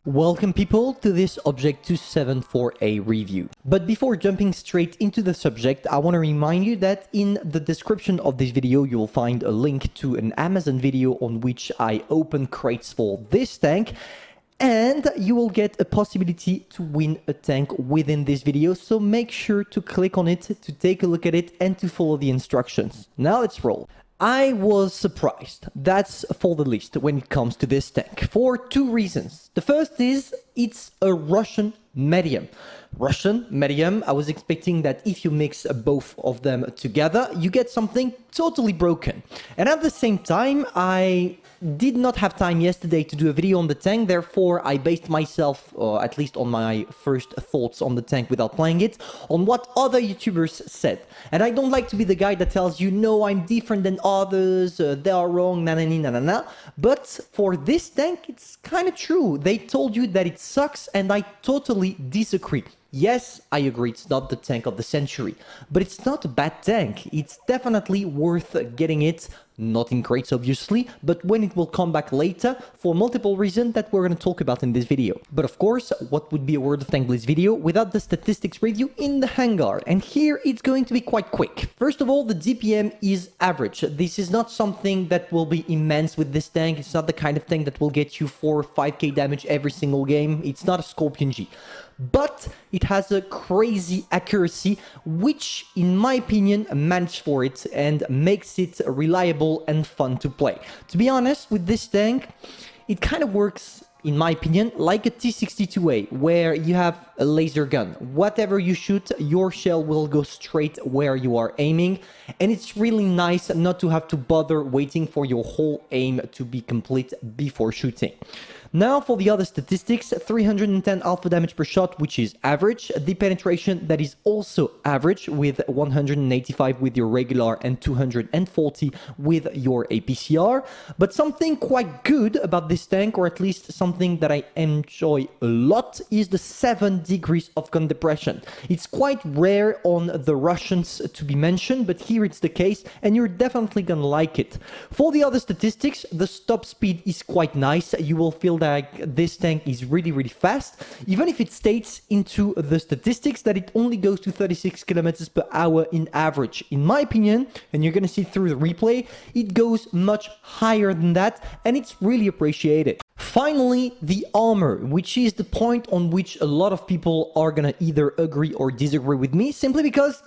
Welcome people to this Object 274A review. But before jumping straight into the subject, I want to remind you that in the description of this video, you will find a link to an Amazon video on which I open crates for this tank. And you will get a possibility to win a tank within this video. So make sure to click on it, to take a look at it and to follow the instructions. Now let's roll. I was surprised, that's for the least, when it comes to this tank, for two reasons. The first is, it's a Russian medium. Russian medium, I was expecting that if you mix both of them together, you get something totally broken. And at the same time, I did not have time yesterday to do a video on the tank, therefore I based myself, at least on my first thoughts on the tank without playing it, on what other YouTubers said. And I don't like to be the guy that tells you, no, I'm different than others, they are wrong, na. But for this tank, it's kind of true. They told you that it sucks and I totally disagree. Yes, I agree, it's not the tank of the century, but it's not a bad tank. It's definitely worth getting it, not in crates obviously, but when it will come back later for multiple reasons that we're going to talk about in this video. But of course, what would be a World of Tank Blitz video without the statistics review in the hangar? And here it's going to be quite quick. First of all, the DPM is average. This is not something that will be immense with this tank. It's not the kind of tank that will get you 4 or 5k damage every single game. It's not a Scorpion G. But it has a crazy accuracy, which in my opinion managed for it and makes it reliable and fun to play. To be honest, with this tank, it kind of works, in my opinion, like a T-62A, where you have a laser gun. Whatever you shoot, your shell will go straight where you are aiming, and it's really nice not to have to bother waiting for your whole aim to be complete before shooting. Now for the other statistics, 310 alpha damage per shot, which is average. The penetration, that is also average, with 185 with your regular and 240 with your APCR. But something quite good about this tank, or at least something that I enjoy a lot, is the 7 degrees of gun depression. It's quite rare on the Russians to be mentioned, but here it's the case, and you're definitely gonna like it. For the other statistics, the stop speed is quite nice. You will feel that this tank is really fast, even if it states into the statistics that it only goes to 36 kilometers per hour in average. In my opinion, and you're gonna see through the replay, it goes much higher than that, and it's really appreciated. Finally, the armor, which is the point on which a lot of people are gonna either agree or disagree with me, simply because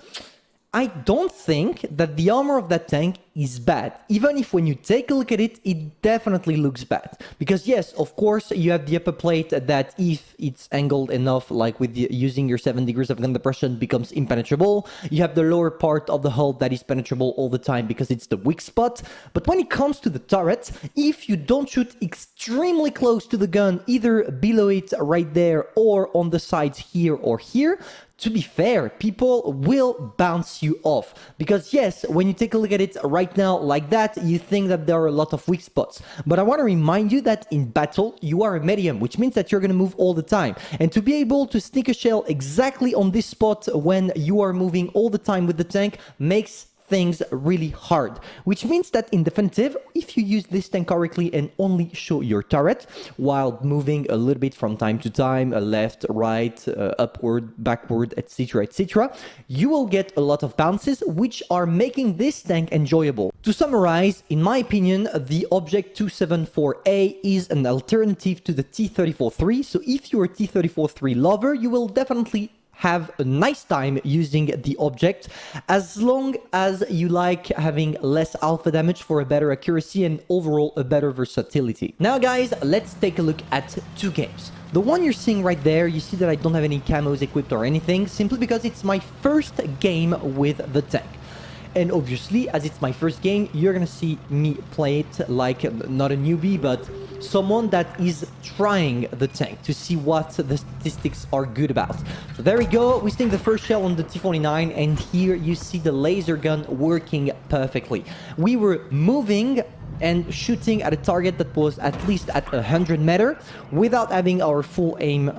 I don't think that the armor of that tank is bad, even if when you take a look at it, it definitely looks bad. Because yes, of course, you have the upper plate that if it's angled enough, like with using your 7 degrees of gun depression, becomes impenetrable. You have the lower part of the hull that is penetrable all the time because it's the weak spot. But when it comes to the turret, if you don't shoot extremely close to the gun, either below it right there or on the sides here or here, to be fair, people will bounce you off. Because yes, when you take a look at it right now like that, you think that there are a lot of weak spots. But I want to remind you that in battle, you are a medium, which means that you're going to move all the time. And to be able to sneak a shell exactly on this spot when you are moving all the time with the tank makes things really hard, which means that in defensive, if you use this tank correctly and only show your turret while moving a little bit from time to time, left, right, upward, backward, etc., you will get a lot of bounces, which are making this tank enjoyable. To summarize, in my opinion, the Object 274A is an alternative to the T-34-3, so if you're a T-34-3 lover, you will definitely have a nice time using the object, as long as you like having less alpha damage for a better accuracy and overall a better versatility. Now guys, let's take a look at two games. The one you're seeing right there, you see that I don't have any camos equipped or anything, simply because it's my first game with the tank. And obviously, as it's my first game, you're gonna see me play it like not a newbie, but someone that is trying the tank to see what the statistics are good about. So there we go, we sting the first shell on the T-49, and here you see the laser gun working perfectly. We were moving and shooting at a target that was at least at 100 meter without having our full aim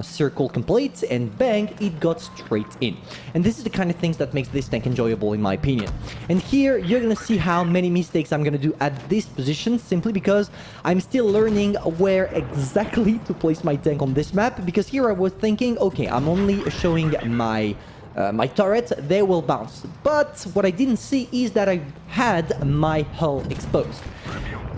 circle complete, and bang, it got straight in. And this is the kind of things that makes this tank enjoyable in my opinion. And here you're gonna see how many mistakes I'm gonna do at this position, simply because I'm still learning where exactly to place my tank on this map, because here I was thinking, okay, I'm only showing my turret, they will bounce. But what I didn't see is that I had my hull exposed.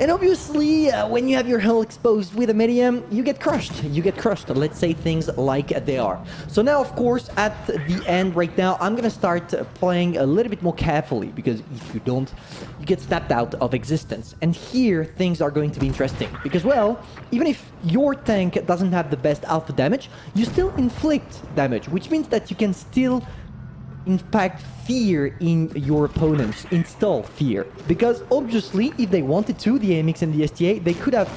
And obviously, when you have your hull exposed with a medium, you get crushed. You get crushed. Let's say things like they are. So now, of course, at the end right now, I'm going to start playing a little bit more carefully, because if you don't, you get snapped out of existence. And here, things are going to be interesting. Because, well, even if your tank doesn't have the best alpha damage, you still inflict damage, which means that you can still impact fear in your opponents, install fear. Because obviously, if they wanted to, the AMX and the STA, they could have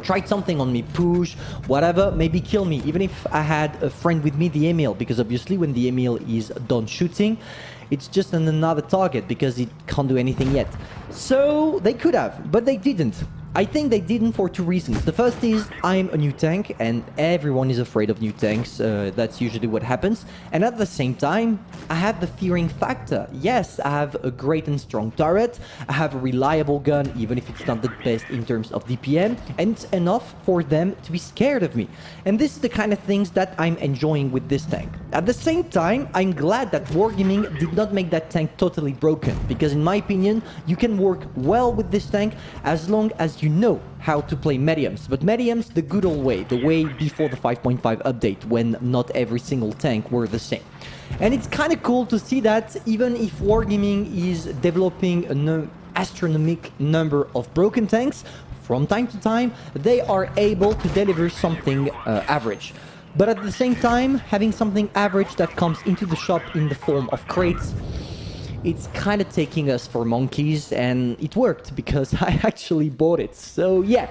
tried something on me, push, whatever, maybe kill me, even if I had a friend with me, the Emil, because obviously when the Emil is done shooting, it's just another target because it can't do anything yet. So they could have, but they didn't. I think they didn't for two reasons. The first is I'm a new tank and everyone is afraid of new tanks. That's usually what happens. And at the same time, I have the fearing factor. Yes, I have a great and strong turret. I have a reliable gun, even if it's not the best in terms of DPM. And it's enough for them to be scared of me. And this is the kind of things that I'm enjoying with this tank. At the same time, I'm glad that Wargaming did not make that tank totally broken. Because in my opinion, you can work well with this tank as long as you know how to play mediums. But mediums the good old way, the way before the 5.5 update, when not every single tank were the same. And it's kind of cool to see that even if Wargaming is developing an astronomical number of broken tanks, from time to time they are able to deliver something average. But at the same time, having something average that comes into the shop in the form of crates, it's kind of taking us for monkeys, and it worked because I actually bought it. So yeah,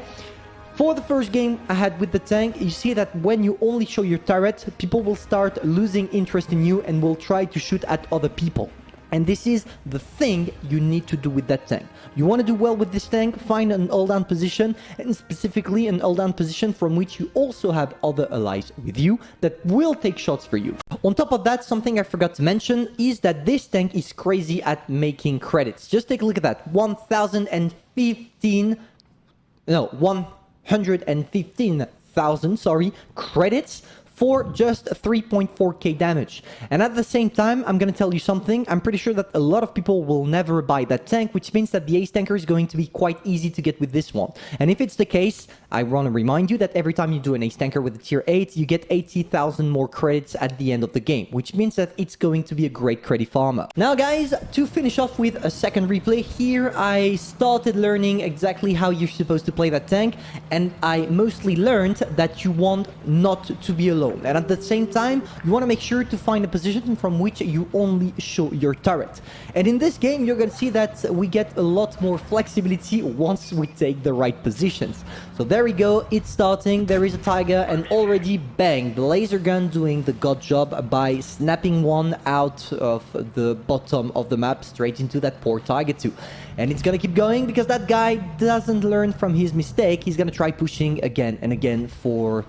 for the first game I had with the tank, you see that when you only show your turret, people will start losing interest in you and will try to shoot at other people. And this is the thing you need to do with that tank. You want to do well with this tank, find an all-down position, and specifically an all-down position from which you also have other allies with you that will take shots for you. On top of that, something I forgot to mention is that this tank is crazy at making credits. Just take a look at that. 115,000 credits for just 3.4k damage. And at the same time, I'm gonna tell you something, I'm pretty sure that a lot of people will never buy that tank, which means that the ace tanker is going to be quite easy to get with this one. And if it's the case, I want to remind you that every time you do an ace tanker with a tier 8, you get 80,000 more credits at the end of the game, which means that it's going to be a great credit farmer. Now guys, to finish off with a second replay, here I started learning exactly how you're supposed to play that tank, and I mostly learned that you want not to be alone. And at the same time, you want to make sure to find a position from which you only show your turret. And in this game, you're going to see that we get a lot more flexibility once we take the right positions. So there we go, it's starting, there is a tiger, and already bang, the laser gun doing the god job by snapping one out of the bottom of the map straight into that poor tiger too. And it's gonna keep going because that guy doesn't learn from his mistake. He's gonna try pushing again and again for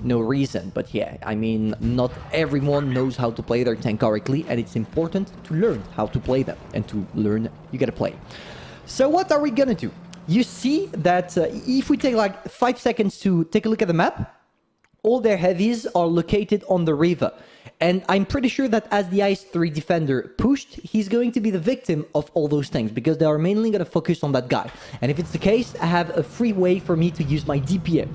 no reason. But yeah, I mean, not everyone knows how to play their tank correctly, and it's important to learn how to play them, and to learn you gotta play. So what are we gonna do? You see that if we take like 5 seconds to take a look at the map, all their heavies are located on the river. And I'm pretty sure that as the Ice 3 defender pushed, he's going to be the victim of all those things, because they are mainly going to focus on that guy. And if it's the case, I have a free way for me to use my DPM.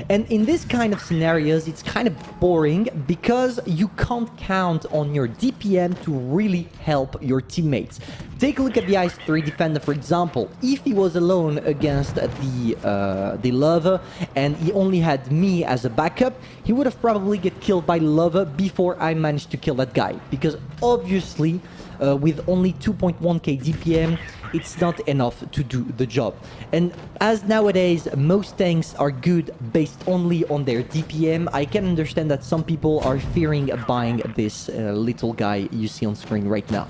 And in this kind of scenarios, it's kind of boring because you can't count on your DPM to really help your teammates. Take a look at the Ice 3 defender, for example. If he was alone against the Lover and he only had me as a backup, he would have probably get killed by Lover before I managed to kill that guy, because obviously with only 2.1k DPM it's not enough to do the job. And as nowadays most tanks are good based only on their DPM, I can understand that some people are fearing buying this little guy you see on screen right now.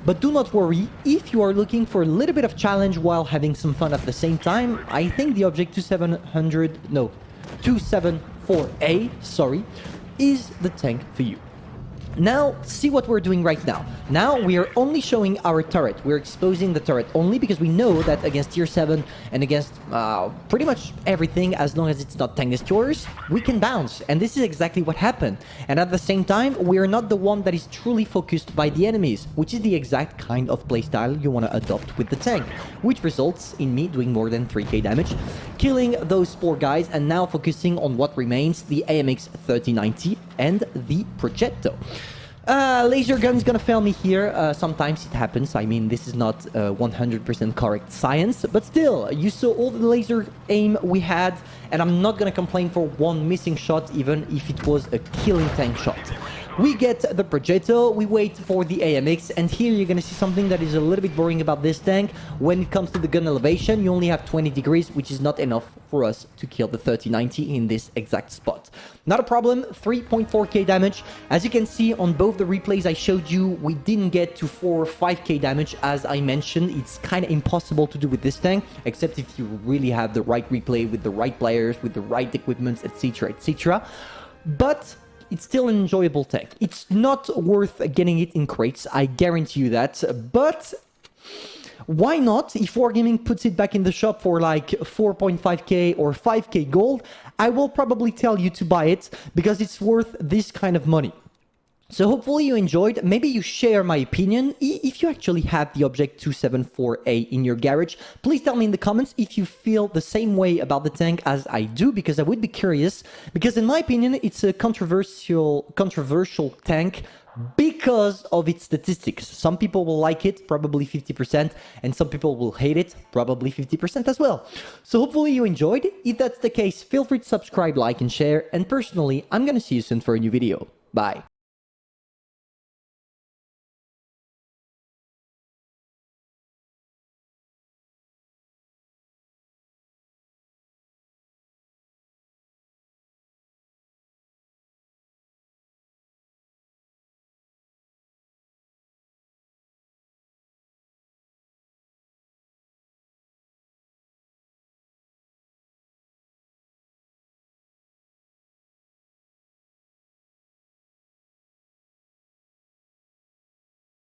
But do not worry, if you are looking for a little bit of challenge while having some fun at the same time, I think the Object 274A, sorry, is the tank for you. Now, see what we're doing right now. Now, we are only showing our turret. We're exposing the turret only because we know that against tier 7 and against pretty much everything, as long as it's not tank destroyers, we can bounce. And this is exactly what happened. And at the same time, we are not the one that is truly focused by the enemies, which is the exact kind of playstyle you want to adopt with the tank, which results in me doing more than 3k damage, killing those poor guys, and now focusing on what remains, the AMX 3090 and the Progetto. Laser gun's gonna fail me here. Sometimes it happens. I mean, this is not 100% correct science, but still, you saw all the laser aim we had, and I'm not gonna complain for one missing shot, even if it was a killing tank shot. We get the Progetto, we wait for the AMX, and here you're gonna see something that is a little bit boring about this tank. When it comes to the gun elevation, you only have 20 degrees, which is not enough for us to kill the 3090 in this exact spot. Not a problem, 3.4k damage. As you can see on both the replays I showed you, we didn't get to 4 or 5k damage. As I mentioned, it's kind of impossible to do with this tank, except if you really have the right replay with the right players, with the right equipment, etc, etc. But it's still an enjoyable tank. It's not worth getting it in crates, I guarantee you that, but why not? If Wargaming puts it back in the shop for like 4.5k or 5k gold, I will probably tell you to buy it because it's worth this kind of money. So hopefully you enjoyed. Maybe you share my opinion. If you actually have the Object 274A in your garage, please tell me in the comments if you feel the same way about the tank as I do, because I would be curious. Because in my opinion, it's a controversial tank because of its statistics. Some people will like it, probably 50%, and some people will hate it, probably 50% as well. So hopefully you enjoyed. If that's the case, feel free to subscribe, like, and share. And personally, I'm gonna see you soon for a new video. Bye.